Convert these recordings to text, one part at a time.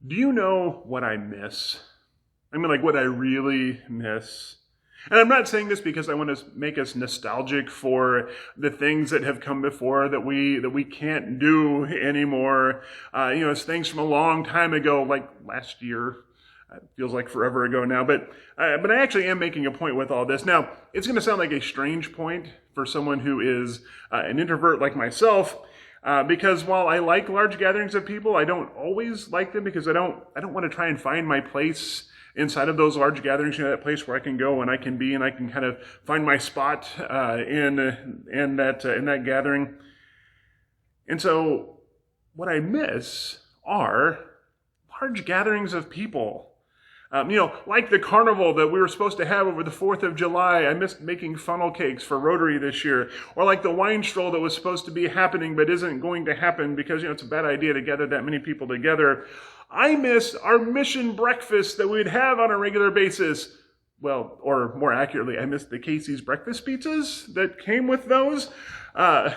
Do you know what I miss? I mean, like what I really miss. And I'm not saying this because I want to make us nostalgic for the things that have come before that we can't do anymore. It's things from a long time ago, like last year. It feels like forever ago now, but I actually am making a point with all this. Now, it's going to sound like a strange point for someone who is an introvert like myself. Because while I like large gatherings of people, I don't always like them because I don't want to try and find my place inside of those large gatherings, that place where I can go and I can be and I can kind of find my spot in that gathering. And so what I miss are large gatherings of people. Like the carnival that we were supposed to have over the 4th of July. I missed making funnel cakes for Rotary this year. Or like the wine stroll that was supposed to be happening but isn't going to happen because, it's a bad idea to gather that many people together. I miss our mission breakfast that we'd have on a regular basis. Well, or more accurately, I miss the Casey's breakfast pizzas that came with those. I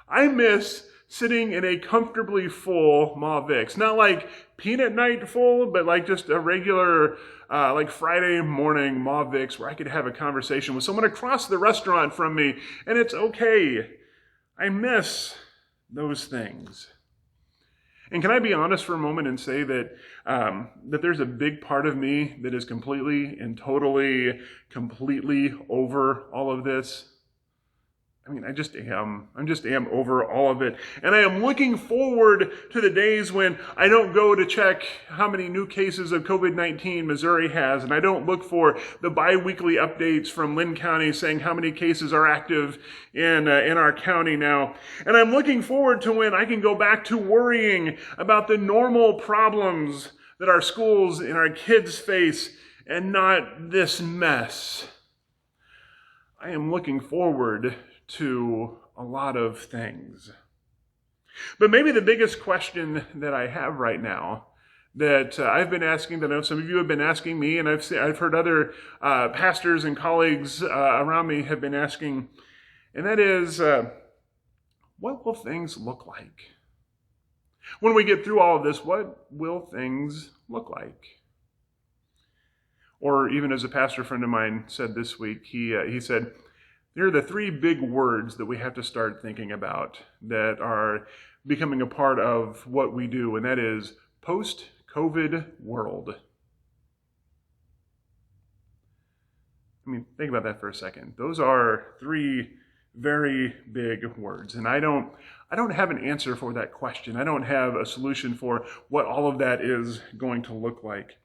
miss sitting in a comfortably full Ma Vic's. Not like peanut night full, but like just a regular, like Friday morning Ma Vic's where I could have a conversation with someone across the restaurant from me, and it's okay. I miss those things. And can I be honest for a moment and say that that there's a big part of me that is completely and totally, completely over all of this? I mean, I just am over all of it. And I am looking forward to the days when I don't go to check how many new cases of COVID-19 Missouri has, and I don't look for the bi-weekly updates from Lynn County saying how many cases are active in our county now. And I'm looking forward to when I can go back to worrying about the normal problems that our schools and our kids face and not this mess. I am looking forward to a lot of things. But maybe the biggest question that I have right now that I've been asking, that I know some of you have been asking me, and I've heard other pastors and colleagues around me have been asking, and that is, what will things look like? When we get through all of this, what will things look like? Or even as a pastor friend of mine said this week, he said, there are the 3 big words that we have to start thinking about that are becoming a part of what we do, and that is post-COVID world. I mean, think about that for a second. Those are 3 very big words, and I don't have an answer for that question. I don't have a solution for what all of that is going to look like.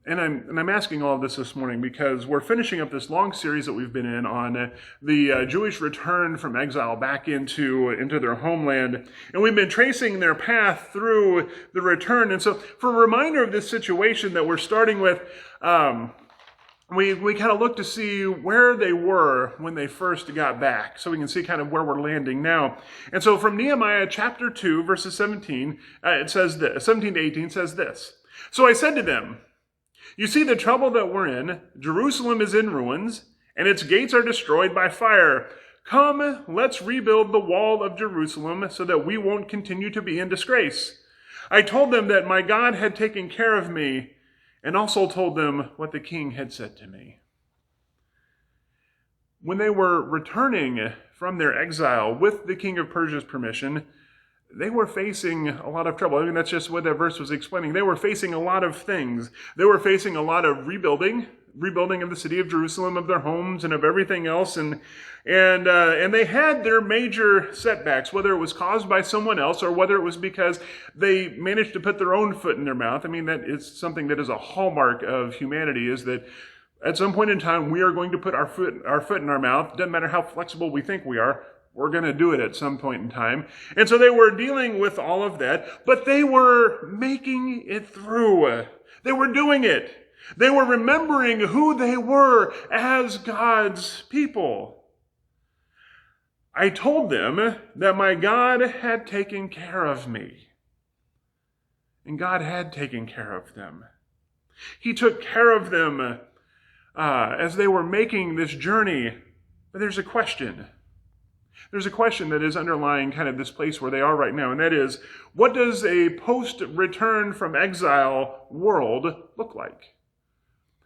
And I'm asking all of this morning because we're finishing up this long series that we've been in on the Jewish return from exile back into their homeland. And we've been tracing their path through the return. And so for a reminder of this situation that we're starting with, we kind of look to see where they were when they first got back, so we can see kind of where we're landing now. And so from Nehemiah chapter 2, verses 17, it says this, 17 to 18 says this. So I said to them, you see the trouble that we're in. Jerusalem is in ruins, and its gates are destroyed by fire. Come, let's rebuild the wall of Jerusalem so that we won't continue to be in disgrace. I told them that my God had taken care of me, and also told them what the king had said to me. When they were returning from their exile with the king of Persia's permission, they were facing a lot of trouble. I mean, that's just what that verse was explaining. They were facing a lot of things. They were facing a lot of rebuilding of the city of Jerusalem, of their homes, and of everything else. And they had their major setbacks, whether it was caused by someone else or whether it was because they managed to put their own foot in their mouth. I mean, that is something that is a hallmark of humanity, is that at some point in time, we are going to put our foot in our mouth. Doesn't matter how flexible we think we are. We're going to do it at some point in time. And so they were dealing with all of that, but they were making it through. They were doing it. They were remembering who they were as God's people. I told them that my God had taken care of me. And God had taken care of them. He took care of them as they were making this journey. But there's a question. There's a question that is underlying kind of this place where they are right now, and that is, what does a post-return from exile world look like?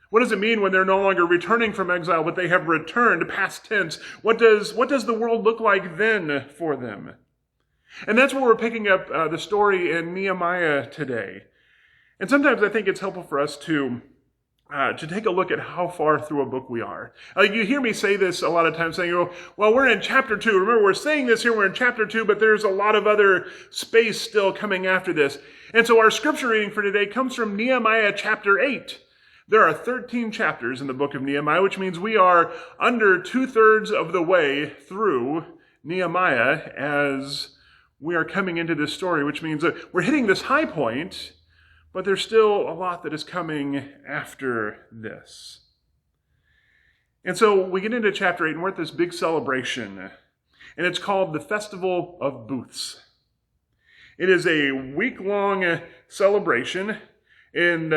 What does it mean when they're no longer returning from exile, but they have returned, past tense? What does the world look like then for them? And that's where we're picking up the story in Nehemiah today. And sometimes I think it's helpful for us to take a look at how far through a book we are. You hear me say this a lot of times, saying, oh, well, we're in chapter 2. Remember, we're saying this here, we're in chapter 2, but there's a lot of other space still coming after this. And so our scripture reading for today comes from Nehemiah chapter 8. There are 13 chapters in the book of Nehemiah, which means we are under 2/3 of the way through Nehemiah as we are coming into this story, which means that we're hitting this high point, but there's still a lot that is coming after this. And so we get into chapter 8, and we're at this big celebration, and it's called the Festival of Booths. It is a week-long celebration, and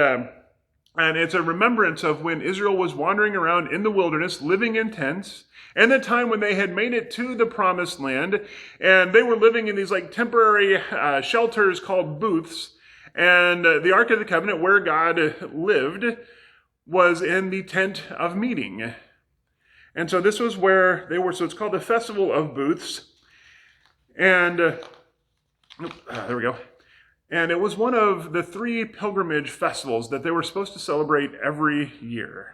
it's a remembrance of when Israel was wandering around in the wilderness, living in tents, and the time when they had made it to the promised land, and they were living in these like temporary shelters called booths, and the Ark of the Covenant, where God lived, was in the tent of meeting. And so this was where they were. So it's called the Festival of Booths. And there we go. And it was one of the 3 pilgrimage festivals that they were supposed to celebrate every year.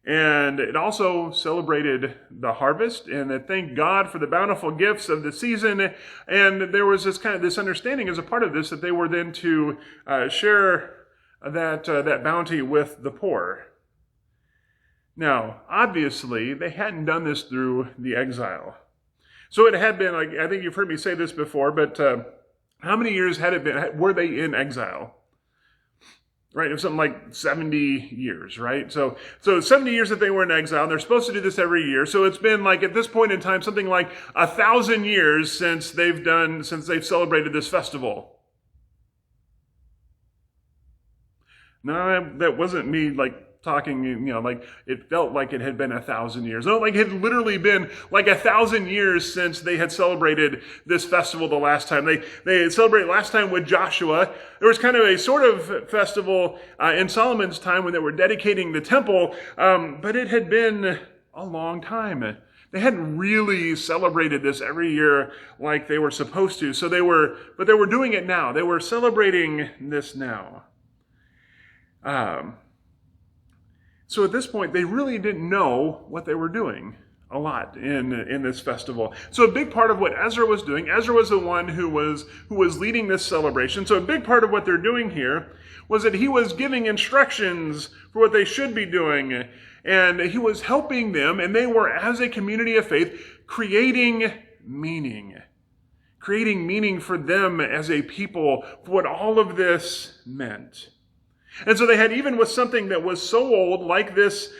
And it also celebrated the harvest, and it thanked God for the bountiful gifts of the season. And there was this understanding as a part of this that they were then to share that bounty with the poor. Now, obviously, they hadn't done this through the exile. So it had been, I think you've heard me say this before, but how many years had it been? Were they in exile? Right, it was something like 70 years, right? So 70 years that they were in exile, and they're supposed to do this every year. So it's been like, at this point in time, something like 1,000 years since they've celebrated this festival. No, that wasn't me talking, like it felt like it had been 1,000 years. No, like it had literally been like 1,000 years since they had celebrated this festival the last time. They had celebrated last time with Joshua. There was kind of a sort of festival in Solomon's time when they were dedicating the temple, but it had been a long time. They hadn't really celebrated this every year like they were supposed to. But they were doing it now. They were celebrating this now. So at this point, they really didn't know what they were doing a lot in this festival. So a big part of what Ezra was doing, Ezra was the one who was leading this celebration. So a big part of what they're doing here was that he was giving instructions for what they should be doing. And he was helping them, and they were, as a community of faith, creating meaning for them as a people, for what all of this meant. And so they had, even with something that was so old, like this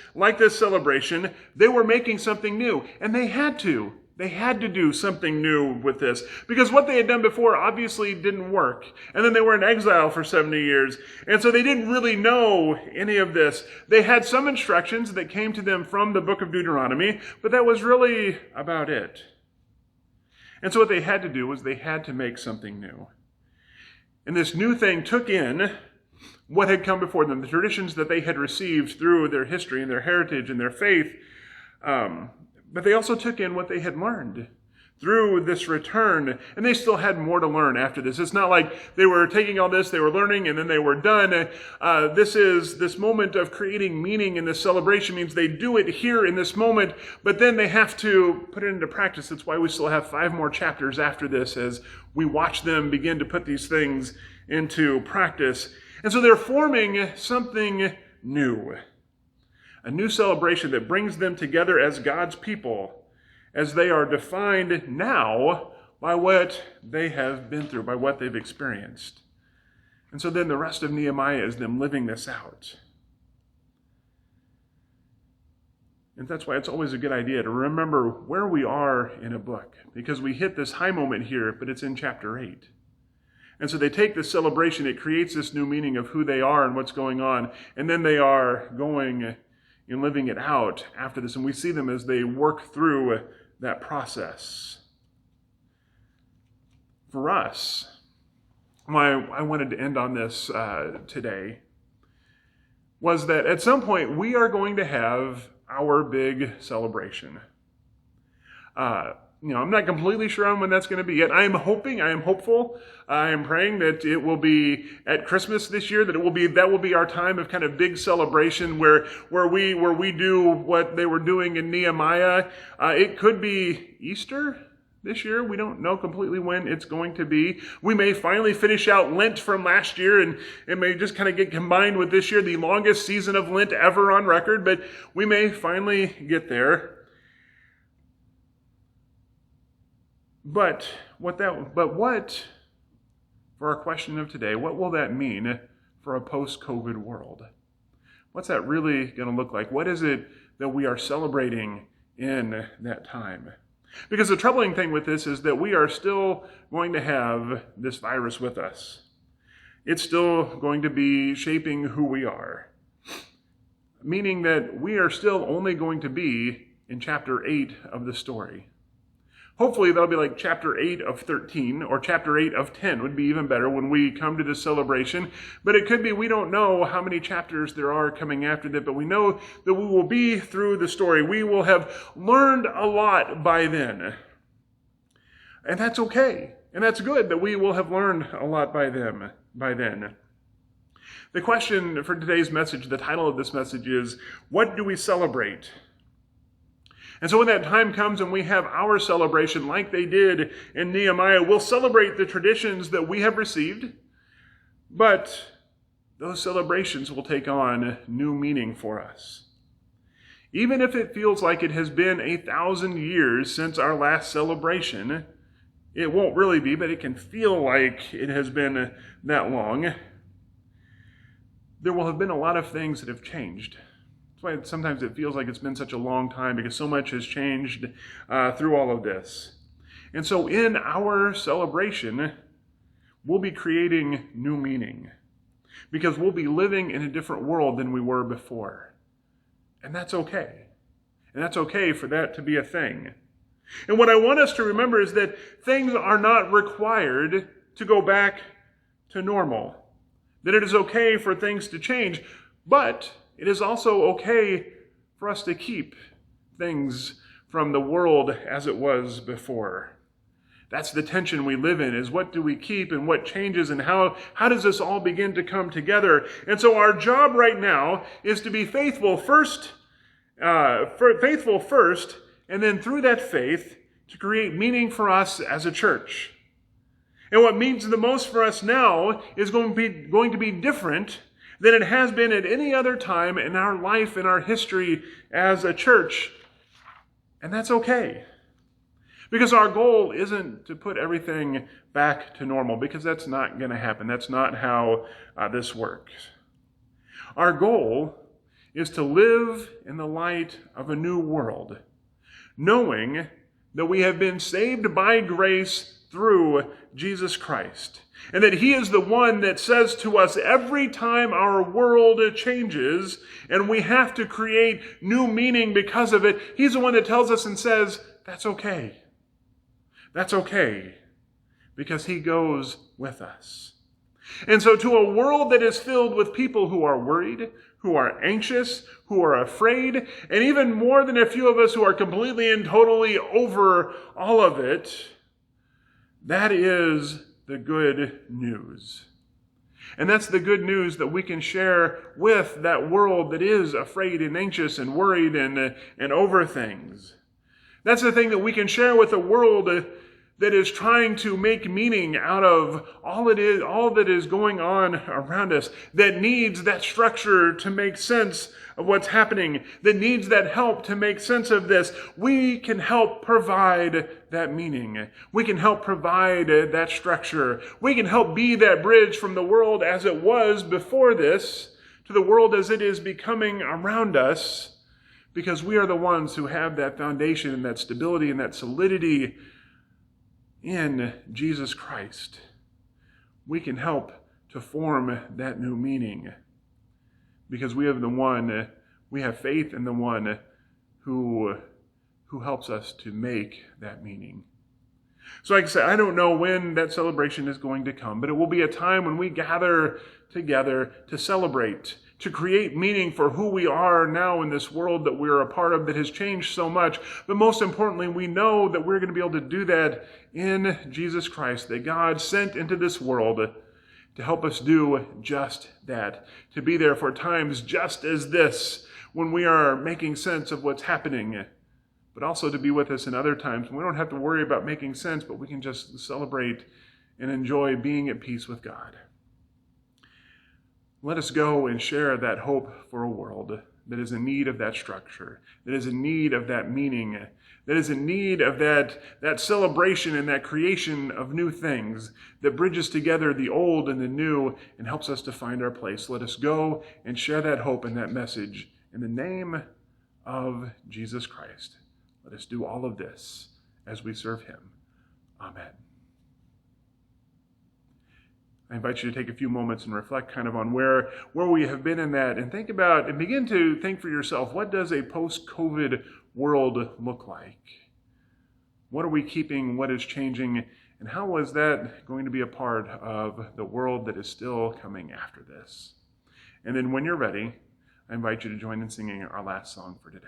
celebration, they were making something new. And they had to. They had to do something new with this. Because what they had done before obviously didn't work. And then they were in exile for 70 years. And so they didn't really know any of this. They had some instructions that came to them from the book of Deuteronomy, but that was really about it. And so what they had to do was they had to make something new. And this new thing took in what had come before them, the traditions that they had received through their history and their heritage and their faith. But they also took in what they had learned through this return. And they still had more to learn after this. It's not like they were taking all this, they were learning, and then they were done. This moment of creating meaning in this celebration means they do it here in this moment, but then they have to put it into practice. That's why we still have 5 more chapters after this as we watch them begin to put these things into practice. And so they're forming something new, a new celebration that brings them together as God's people, as they are defined now by what they have been through, by what they've experienced. And so then the rest of Nehemiah is them living this out. And that's why it's always a good idea to remember where we are in a book, because we hit this high moment here, but it's in chapter 8. And so they take this celebration, it creates this new meaning of who they are and what's going on, and then they are going and living it out after this. And we see them as they work through that process. For us, why I wanted to end on this today was that at some point we are going to have our big celebration. I'm not completely sure on when that's going to be yet. I am hopeful, I am praying that it will be at Christmas this year, that will be our time of kind of big celebration where we do what they were doing in Nehemiah. It could be Easter this year. We don't know completely when it's going to be. We may finally finish out Lent from last year, and it may just kind of get combined with this year, the longest season of Lent ever on record, but we may finally get there. But what, for our question of today, what will that mean for a post-COVID world? What's that really going to look like? What is it that we are celebrating in that time? Because the troubling thing with this is that we are still going to have this virus with us. It's still going to be shaping who we are, meaning that we are still only going to be in chapter 8 of the story. Hopefully that'll be like chapter 8 of 13 or chapter 8 of 10 would be even better when we come to this celebration. But it could be we don't know how many chapters there are coming after that, but we know that we will be through the story. We will have learned a lot by then. And that's okay. And that's good that we will have learned a lot by then. The question for today's message, the title of this message is, what do we celebrate? And so when that time comes and we have our celebration like they did in Nehemiah, we'll celebrate the traditions that we have received, but those celebrations will take on new meaning for us. Even if it feels like it has been 1,000 years since our last celebration, it won't really be, but it can feel like it has been that long. There will have been a lot of things that have changed. That's why sometimes it feels like it's been such a long time, because so much has changed through all of this. And so in our celebration, we'll be creating new meaning, because we'll be living in a different world than we were before. And that's okay. And that's okay for that to be a thing. And what I want us to remember is that things are not required to go back to normal. That it is okay for things to change, but it is also okay for us to keep things from the world as it was before. That's the tension we live in, is what do we keep and what changes, and how does this all begin to come together? And so our job right now is to be faithful first, and then through that faith to create meaning for us as a church. And what means the most for us now is going to be different than it has been at any other time in our life, in our history as a church. And that's okay. Because our goal isn't to put everything back to normal, because that's not going to happen. That's not how this works. Our goal is to live in the light of a new world, knowing that we have been saved by grace through Jesus Christ. And that He is the one that says to us every time our world changes and we have to create new meaning because of it, He's the one that tells us and says, that's okay. That's okay, because He goes with us. And so to a world that is filled with people who are worried, who are anxious, who are afraid, and even more than a few of us who are completely and totally over all of it, that is the good news. And that's the good news that we can share with that world that is afraid and anxious and worried and over things. That's the thing that we can share with a world that is trying to make meaning out of all that is going on around us, that needs that structure to make sense of what's happening, that needs that help to make sense of this. We can help provide that meaning. We can help provide that structure. We can help be that bridge from the world as it was before this to the world as it is becoming around us, because we are the ones who have that foundation and that stability and that solidity in Jesus Christ. We can help to form that new meaning, because we have faith in the one who who helps us to make that meaning. So like I said, I don't know when that celebration is going to come, but it will be a time when we gather together to celebrate, to create meaning for who we are now in this world that we're a part of that has changed so much. But most importantly, we know that we're going to be able to do that in Jesus Christ, that God sent into this world to help us do just that, to be there for times just as this, when we are making sense of what's happening, but also to be with us in other times when we don't have to worry about making sense, but we can just celebrate and enjoy being at peace with God. Let us go and share that hope for a world that is in need of that structure, that is in need of that meaning, that is in need of that celebration and that creation of new things that bridges together the old and the new and helps us to find our place. Let us go and share that hope and that message in the name of Jesus Christ. Let us do all of this as we serve him. Amen. I invite you to take a few moments and reflect kind of on where we have been in that, and think about and begin to think for yourself, what does a post-COVID world look like? What are we keeping? What is changing? And how is that going to be a part of the world that is still coming after this? And then when you're ready, I invite you to join in singing our last song for today.